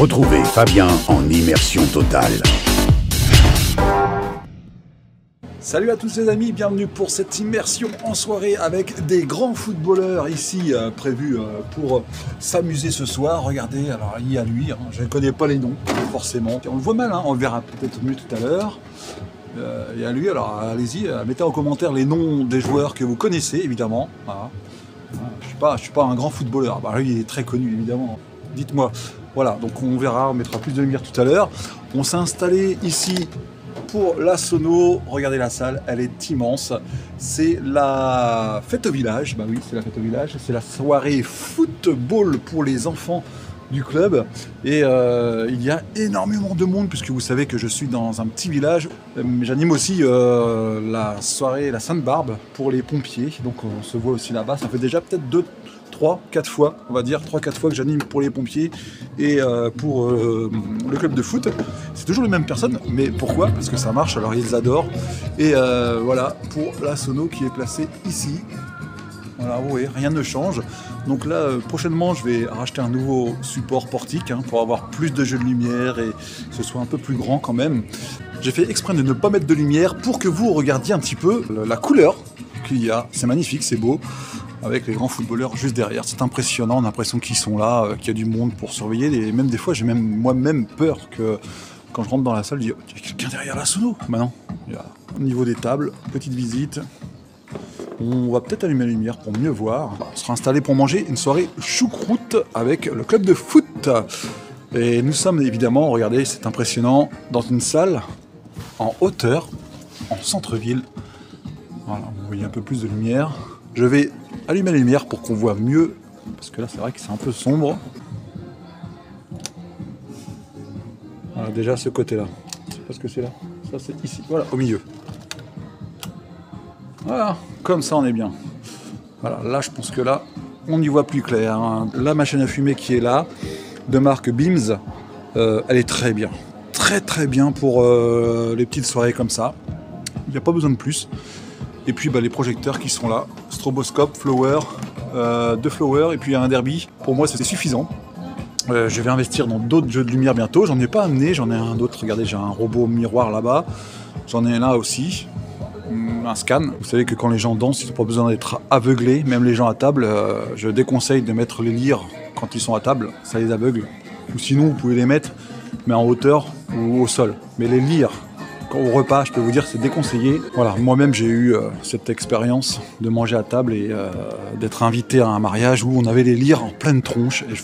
Retrouvez Fabien en immersion totale. Salut à tous les amis, bienvenue pour cette immersion en soirée avec des grands footballeurs ici prévus pour s'amuser ce soir. Regardez, alors il y a lui, je ne connais pas les noms forcément. On le voit mal, on le verra peut-être mieux tout à l'heure. Il y a lui, alors allez-y, mettez en commentaire les noms des joueurs que vous connaissez évidemment. Voilà. Je suis pas un grand footballeur, lui il est très connu évidemment. Dites-moi. Voilà, donc on verra, on mettra plus de lumière tout à l'heure. On s'est installé ici pour la sono. Regardez la salle, elle est immense. C'est la fête au village. Bah oui, c'est la fête au village. C'est la soirée football pour les enfants du club. Et il y a énormément de monde puisque vous savez que je suis dans un petit village. J'anime aussi la soirée, la Sainte-Barbe pour les pompiers. Donc on se voit aussi là-bas. Ça fait déjà peut-être 3-4 fois, on va dire 3-4 fois que j'anime pour les pompiers et pour le club de foot. C'est toujours les mêmes personnes, mais pourquoi? Parce que ça marche, alors ils adorent. Et voilà, pour la sono qui est placée ici. Voilà, oui, rien ne change. Donc là, prochainement, je vais racheter un nouveau support portique pour avoir plus de jeux de lumière et que ce soit un peu plus grand quand même. J'ai fait exprès de ne pas mettre de lumière pour que vous regardiez un petit peu la couleur qu'il y a. C'est magnifique, c'est beau. Avec les grands footballeurs juste derrière. C'est impressionnant, on a l'impression qu'ils sont là, qu'il y a du monde pour surveiller. Et même des fois, j'ai même moi-même peur que quand je rentre dans la salle, je dis oh, il y a quelqu'un derrière la sono. Bah non, il y a, au niveau des tables, petite visite. On va peut-être allumer la lumière pour mieux voir. On sera installé pour manger une soirée choucroute avec le club de foot. Et nous sommes évidemment, regardez, c'est impressionnant, dans une salle en hauteur, en centre-ville. Voilà, vous voyez un peu plus de lumière. Je vais allumer la lumière pour qu'on voit mieux, parce que là c'est vrai que c'est un peu sombre. Voilà, déjà ce côté-là. Je sais pas ce que c'est là. Ça c'est ici, voilà, au milieu. Voilà, comme ça on est bien. Voilà, là je pense que là, on y voit plus clair. La machine à fumer qui est là, de marque Beams, elle est très bien. Très bien pour les petites soirées comme ça. Il n'y a pas besoin de plus. Et puis les projecteurs qui sont là, stroboscope, flower, 2 flowers et puis un derby. Pour moi c'est suffisant. Je vais investir dans d'autres jeux de lumière bientôt. J'en ai pas amené, j'en ai un autre. Regardez, j'ai un robot miroir là-bas. J'en ai un là aussi, un scan. Vous savez que quand les gens dansent, ils n'ont pas besoin d'être aveuglés. Même les gens à table, je déconseille de mettre les lyres quand ils sont à table, ça les aveugle. Ou sinon vous pouvez les mettre, mais en hauteur ou au sol. Mais les lyres, au repas, je peux vous dire, c'est déconseillé. Voilà, moi-même j'ai eu cette expérience de manger à table et d'être invité à un mariage où on avait les lyres en pleine tronche. Et je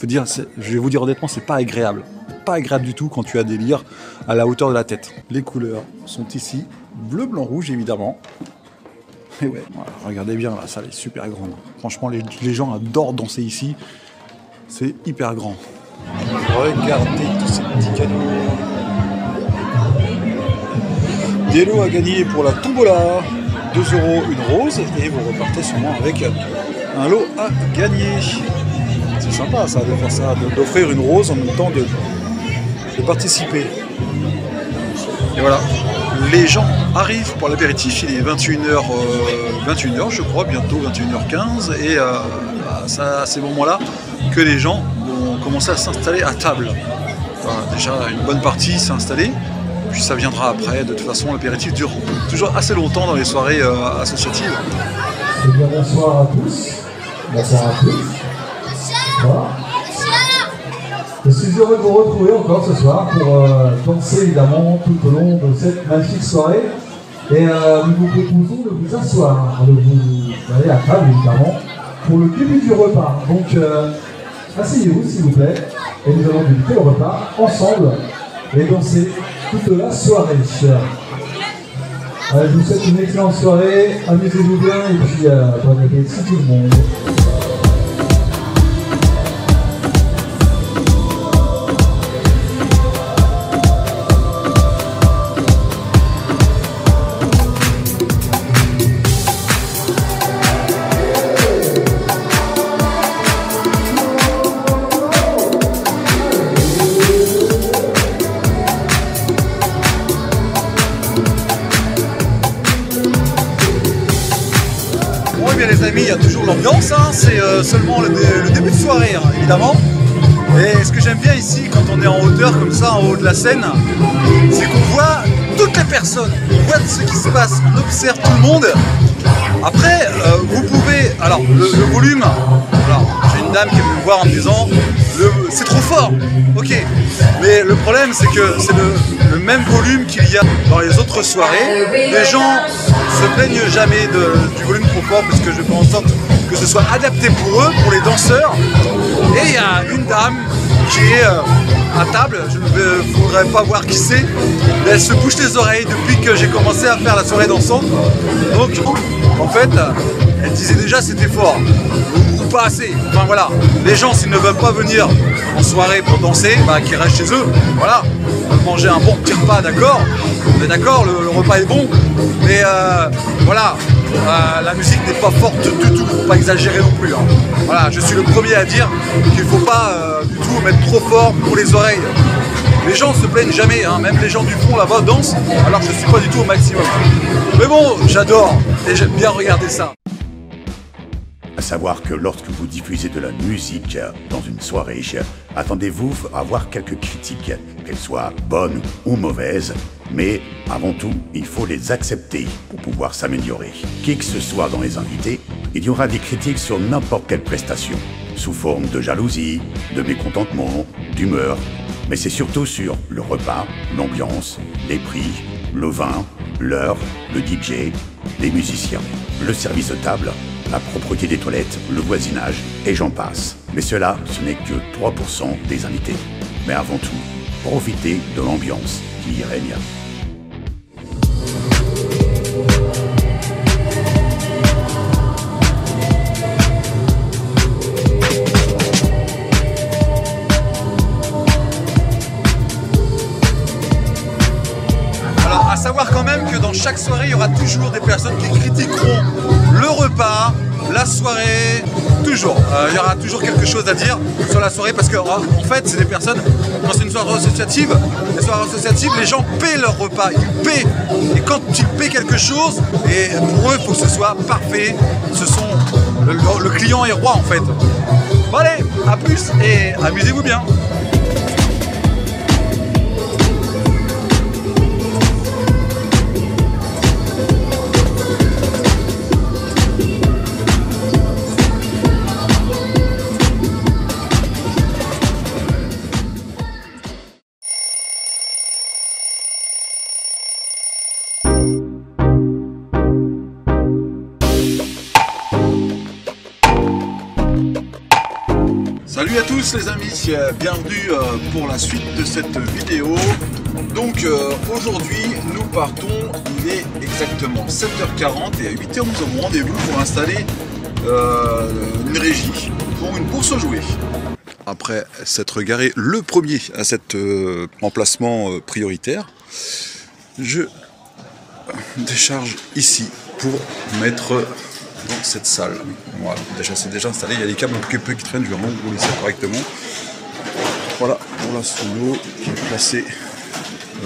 vais vous dire honnêtement, c'est pas agréable. Pas agréable du tout quand tu as des lyres à la hauteur de la tête. Les couleurs sont ici, bleu, blanc, rouge évidemment. Et ouais, voilà, regardez bien, la salle est super grande. Franchement, les gens adorent danser ici. C'est hyper grand. Regardez tous ces petits cadeaux. Des lots à gagner pour la tombola, 2 € une rose, et vous repartez sûrement avec un lot à gagner. C'est sympa ça, de faire ça, d'offrir une rose en même temps de participer. Et voilà, les gens arrivent pour l'apéritif, il est 21h je crois, bientôt 21h15, et c'est à ces moments-là que les gens vont commencer à s'installer à table. Voilà, déjà une bonne partie s'est installée. Puis ça viendra après. De toute façon, l'apéritif dure toujours assez longtemps dans les soirées associatives. Eh bien, bonsoir à tous. Bonsoir à tous. Voilà. Je suis heureux de vous retrouver encore ce soir pour danser évidemment tout au long de cette magnifique soirée. Et nous vous proposons de vous asseoir, de vous aller à table évidemment pour le début du repas. Donc asseyez-vous s'il vous plaît et nous allons débuter le repas ensemble et danser toute la soirée. Allez, je vous souhaite une excellente soirée, amusez-vous bien et puis bon appétit tout le monde. Les amis, il y a toujours l'ambiance, hein. C'est seulement le début de soirée, hein, évidemment. Et ce que j'aime bien ici, quand on est en hauteur comme ça, en haut de la scène, c'est qu'on voit toutes les personnes, on voit ce qui se passe, on observe tout le monde. Après, vous pouvez, alors le volume, j'ai une dame qui est venue me voir en me disant c'est trop fort, ok, mais le problème c'est que c'est le même volume qu'il y a dans les autres soirées. Les gens se plaignent jamais du volume trop fort parce que je fais en sorte que ce soit adapté pour eux, pour les danseurs. Et il y a une dame qui est à table, je ne voudrais pas voir qui c'est, mais elle se bouche les oreilles depuis que j'ai commencé à faire la soirée dansante. Donc en fait, elle disait déjà c'était fort, ou pas assez. Enfin voilà, les gens s'ils ne veulent pas venir en soirée pour danser, bah qu'ils restent chez eux. Voilà, ils veulent manger un bon petit repas, d'accord. On est d'accord, le repas est bon, mais voilà, la musique n'est pas forte du tout, faut pas exagérer non plus. Hein. Voilà, je suis le premier à dire qu'il ne faut pas du tout mettre trop fort pour les oreilles. Les gens se plaignent jamais, hein. Même les gens du fond là-bas dansent, alors je ne suis pas du tout au maximum. Mais bon, j'adore et j'aime bien regarder ça. À savoir que lorsque vous diffusez de la musique dans une soirée, attendez-vous à avoir quelques critiques, qu'elles soient bonnes ou mauvaises, mais avant tout, il faut les accepter pour pouvoir s'améliorer. Qui que ce soit dans les invités, il y aura des critiques sur n'importe quelle prestation, sous forme de jalousie, de mécontentement, d'humeur, mais c'est surtout sur le repas, l'ambiance, les prix, le vin, l'heure, le DJ, les musiciens, le service de table, la propreté des toilettes, le voisinage, et j'en passe. Mais cela, ce n'est que 3% des invités. Mais avant tout, profitez de l'ambiance qui y règne. Alors, à savoir quand même que dans chaque soirée, il y aura toujours des personnes qui critiqueront le repas, la soirée, toujours. Il y aura toujours quelque chose à dire sur la soirée parce que en fait c'est des personnes, quand c'est une soirée associative, les soirées associatives, les gens paient leur repas, ils paient. Et quand ils paient quelque chose, et pour eux il faut que ce soit parfait, le client est roi en fait. Bon allez, à plus et amusez-vous bien. Salut à tous les amis, bienvenue pour la suite de cette vidéo. Donc aujourd'hui nous partons, il est exactement 7h40 et à 8h nous avons rendez-vous pour installer une régie pour une bourse aux jouets. Après s'être garé le premier à cet emplacement prioritaire, je décharge ici pour mettre dans cette salle. Voilà, c'est déjà installé, il y a les câbles un peu qui traînent, je vais vraiment rouler ça correctement. Voilà, pour la solo qui est placée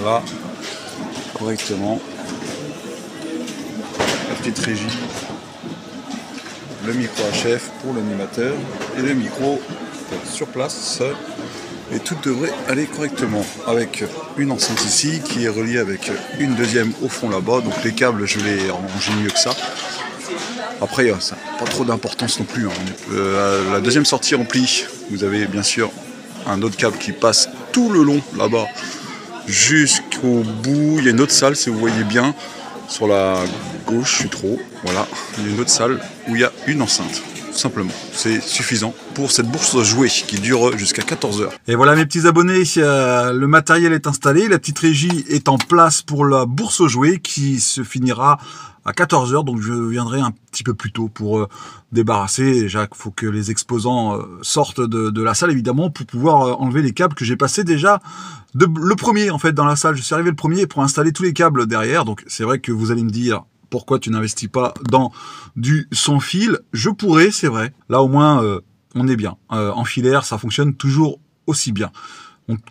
là, correctement. La petite régie, le micro HF pour l'animateur et le micro sur place. Et tout devrait aller correctement avec une enceinte ici qui est reliée avec une deuxième au fond là-bas. Donc les câbles, je l'ai rangé mieux que ça. Après, ça n'a pas trop d'importance non plus. Hein. La deuxième sortie remplie, vous avez bien sûr un autre câble qui passe tout le long là-bas jusqu'au bout. Il y a une autre salle, si vous voyez bien, sur la gauche, je suis trop. Voilà, il y a une autre salle où il y a une enceinte. tout simplement. C'est suffisant pour cette bourse jouée qui dure jusqu'à 14 h. Et voilà mes petits abonnés, le matériel est installé, la petite régie est en place pour la bourse jouée qui se finira à 14 h, donc je viendrai un petit peu plus tôt pour débarrasser. Déjà, il faut que les exposants sortent de la salle, évidemment, pour pouvoir enlever les câbles que j'ai passé déjà le premier, en fait, dans la salle. Je suis arrivé le premier pour installer tous les câbles derrière, donc c'est vrai que vous allez me dire, pourquoi tu n'investis pas dans du sans fil? Je pourrais, c'est vrai. Là, au moins, on est bien. En filaire, ça fonctionne toujours aussi bien.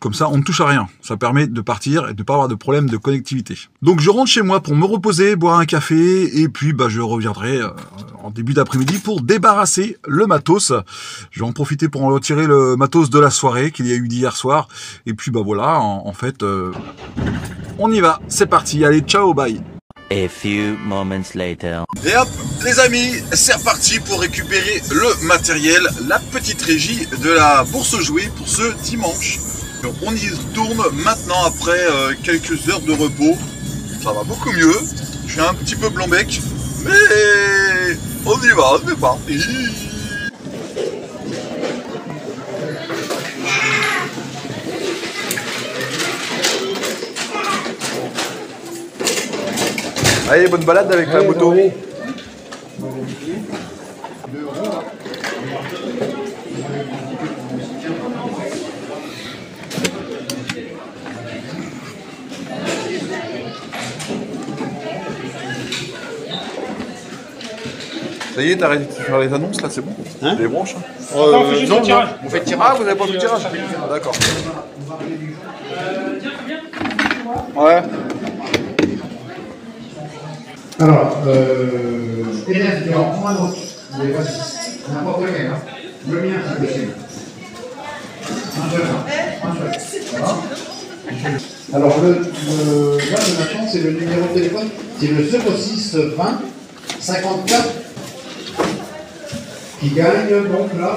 Comme ça, on ne touche à rien. Ça permet de partir et de ne pas avoir de problème de connectivité. Donc, je rentre chez moi pour me reposer, boire un café, et puis je reviendrai en début d'après-midi pour débarrasser le matos. Je vais en profiter pour en retirer le matos de la soirée qu'il y a eu d'hier soir. Et puis, voilà, en fait, on y va. C'est parti. Allez, ciao, bye. A few moments later. Et hop, les amis, c'est reparti pour récupérer le matériel, la petite régie de la bourse jouée pour ce dimanche. Donc on y tourne maintenant après quelques heures de repos. Ça va beaucoup mieux. Je suis un petit peu blanc-bec, mais on y va, on est parti. Allez, bonne balade avec la moto. Ça y est, t'as arrêté de faire les annonces là, c'est bon? Hein? Les branches? On fait juste le tirage. On fait le tirage. Ah, vous avez pas fait le tirage? Ah, d'accord. Ouais. Alors, élève, tu en prends un autre. N'importe lequel. Hein. Le mien, c'est possible. Un seul. Un seul. Voilà. Alors, là, de maintenant, c'est le numéro de téléphone. C'est le 06 20 54 qui gagne, donc là,